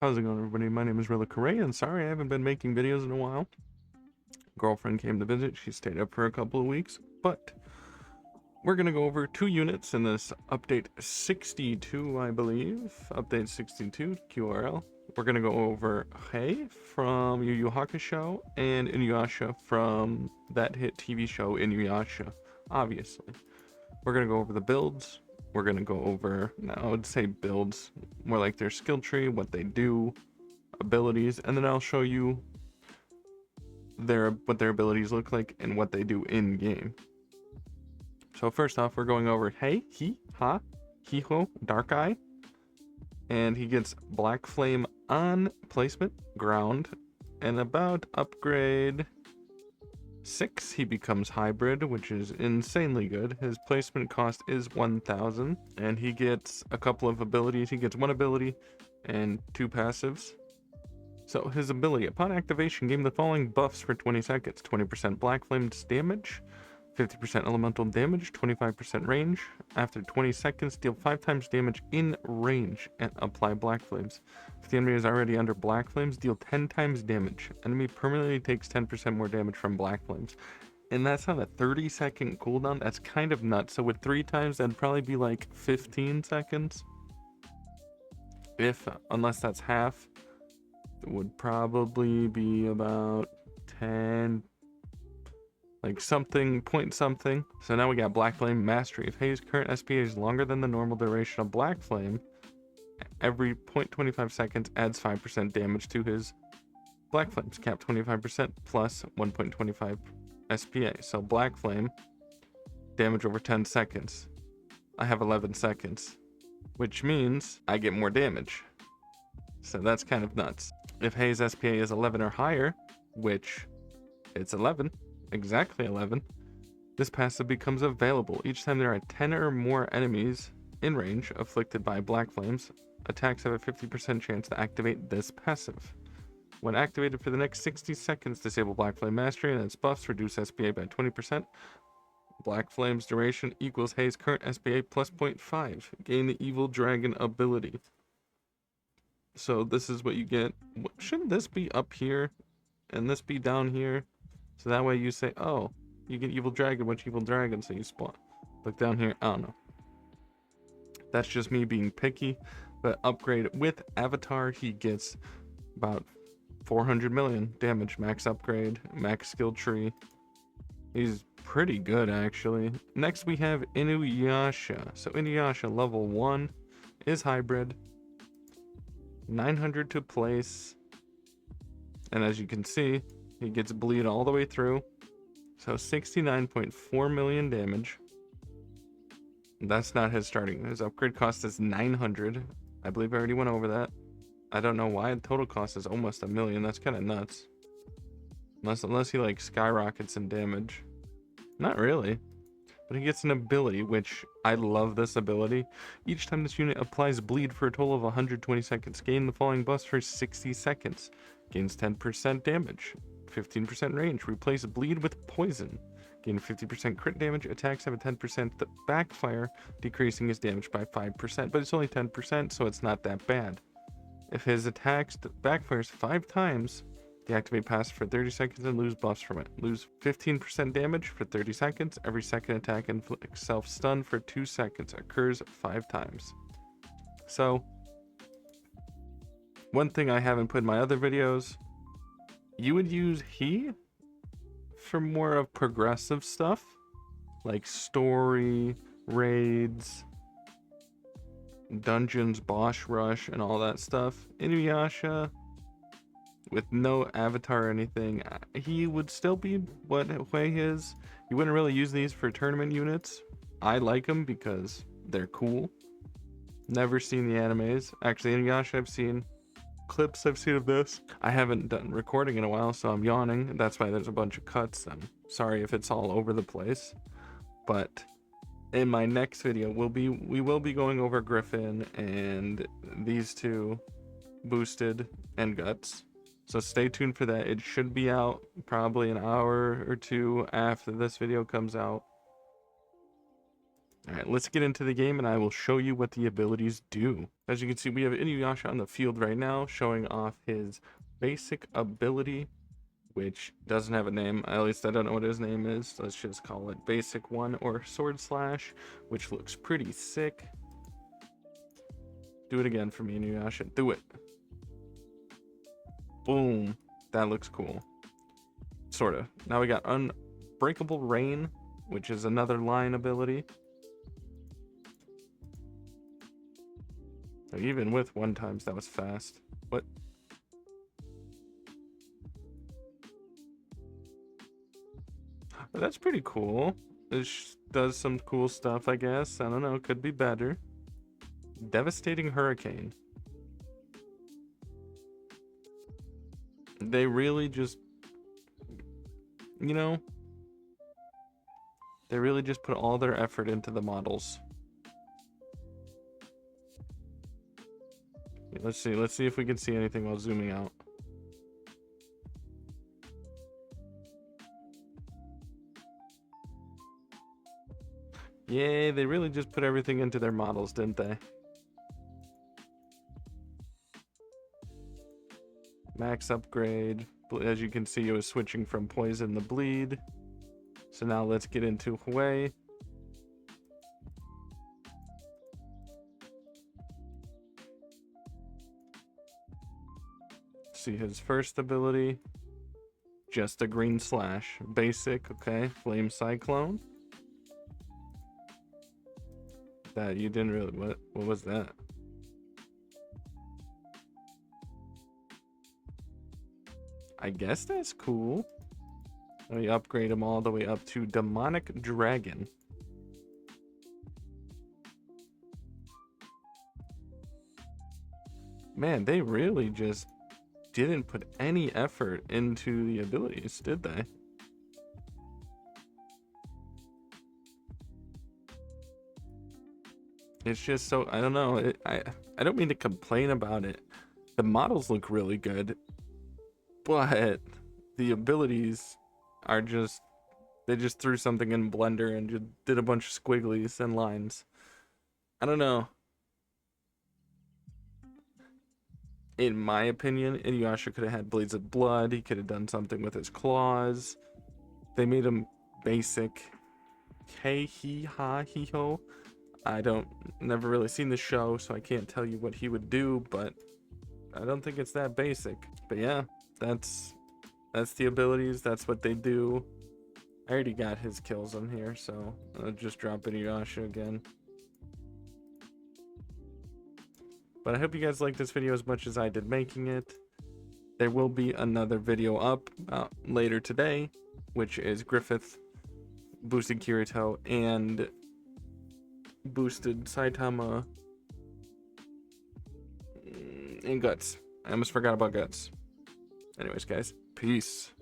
How's it going, everybody? My name is RillaKurai, and sorry I haven't been making videos in a while. Girlfriend came to visit. She stayed up for a couple of weeks, but we're going to go over 2 units in this update 62, I believe. Update 62, QRL. We're going to go over Hei from Yu Yu Hakusho and Inuyasha from that hit TV show Inuyasha, obviously. We're going to go over the builds. We're going to go over, no, I would say builds, more like their skill tree, what they do, abilities, and then I'll show you what their abilities look like and what they do in game. So first off, we're going over Hei, Hiho, Dark Eye, and he gets Black Flame on placement, ground, and about upgrade 6 he becomes hybrid, which is insanely good. His placement cost is 1,000, and he gets a couple of abilities. He gets 1 ability and 2 passives. So his ability, upon activation, gain the following buffs for 20 seconds. 20% Black Flame's damage, 50% elemental damage, 25% range. After 20 seconds, deal 5 times damage in range and apply Black Flames. If the enemy is already under Black Flames, deal 10 times damage. Enemy permanently takes 10% more damage from Black Flames. And that's on a 30-second cooldown. That's kind of nuts. So with 3 times, that'd probably be like 15 seconds. Unless that's half. Would probably be about 10, like something, point something. So now we got Black Flame Mastery. If Hei's current SPA is longer than the normal duration of Black Flame, every 0.25 seconds adds 5% damage to his Black Flames, capped 25% plus 1.25 SPA. So Black Flame, damage over 10 seconds. I have 11 seconds, which means I get more damage. So that's kind of nuts. If Hei's SPA is 11 or higher, which it's 11, exactly 11, this passive becomes available. Each time there are 10 or more enemies in range afflicted by Black Flames, attacks have a 50% chance to activate this passive. When activated for the next 60 seconds, disable Black Flame Mastery and its buffs reduce SPA by 20%. Black Flame's duration equals Hei's current SPA plus 0.5. Gain the Evil Dragon ability. So this is what you get. Shouldn't this be up here and this be down here? So that way you say, oh, you get Evil Dragon, which Evil Dragon, so you spawn. Look down here, I don't know. That's just me being picky. But upgrade with Avatar, he gets about 400 million damage, max upgrade, max skill tree. He's pretty good, actually. Next we have Inuyasha. So Inuyasha level 1 is hybrid. 900 to place, and as you can see, he gets bleed all the way through. So 69.4 million damage. That's not his starting. His upgrade cost is 900. I believe I already went over that. I don't know why the total cost is almost a million. That's kind of nuts. Unless he like skyrockets in damage. Not really. But he gets an ability, which I love this ability. Each time this unit applies bleed for a total of 120 seconds, gain the following buffs for 60 seconds. Gains 10% damage, 15% range, replace bleed with poison. Gain 50% crit damage, attacks have a 10% backfire, decreasing his damage by 5%, but it's only 10%, so it's not that bad. If his attacks backfires 5 times, deactivate passive for 30 seconds and lose buffs from it. Lose 15% damage for 30 seconds. Every second attack inflicts self-stun for 2 seconds. Occurs 5 times. So, one thing I haven't put in my other videos, you would use He for more of progressive stuff, like story, raids, dungeons, boss rush, and all that stuff. Inuyasha, with no avatar or anything, he would still be what Hui is. You wouldn't really use these for tournament units. I like them because they're cool. Never seen the animes. Actually, Inuyasha, I've seen clips of this. I haven't done recording in a while, so I'm yawning. That's why there's a bunch of cuts. I'm sorry if it's all over the place. But in my next video, we will be going over Griffin and these two, Boosted and Guts. So stay tuned for that. It should be out probably an hour or 2 after this video comes out. All right, let's get into the game and I will show you what the abilities do. As you can see, we have Inuyasha on the field right now, showing off his basic ability, which doesn't have a name. At least I don't know what his name is. Let's just call it Basic 1 or Sword Slash, which looks pretty sick. Do it again for me, Inuyasha. Do it. Boom. That looks cool. Sorta. Now we got Unbreakable Rain, which is another line ability. So even with 1x, that was fast. What? That's pretty cool. This does some cool stuff, I guess. I don't know. Could be better. Devastating Hurricane. They really just, you know, they really just put all their effort into the models. Let's see if we can see anything while zooming out. Yay, they really just put everything into their models, didn't they? Max upgrade. As you can see, it was switching from poison to bleed. So now let's get into Hwei. See his first ability. Just a green slash. Basic, okay. Flame Cyclone. That you didn't really, what was that? I guess that's cool. We upgrade him all the way up to Demonic Dragon. Man, they really just didn't put any effort into the abilities, did they? It's just so, I don't know. I don't mean to complain about it. The models look really good, but the abilities are just, they just threw something in Blender and just did a bunch of squigglies and lines. I don't know. In my opinion, Inuyasha could have had blades of blood. He could have done something with his claws. They made him basic. Hey, he, ha, he, ho. I never really seen the show, so I can't tell you what he would do, but I don't think it's that basic. But yeah, that's the abilities. That's what they do. I already got his kills on here, so I'll just drop Inuyasha again. But I hope you guys liked this video as much as I did making it. There will be another video up later today, which is Griffith, boosted Kirito, and boosted Saitama, and Guts. I almost forgot about Guts. Anyways, guys, peace.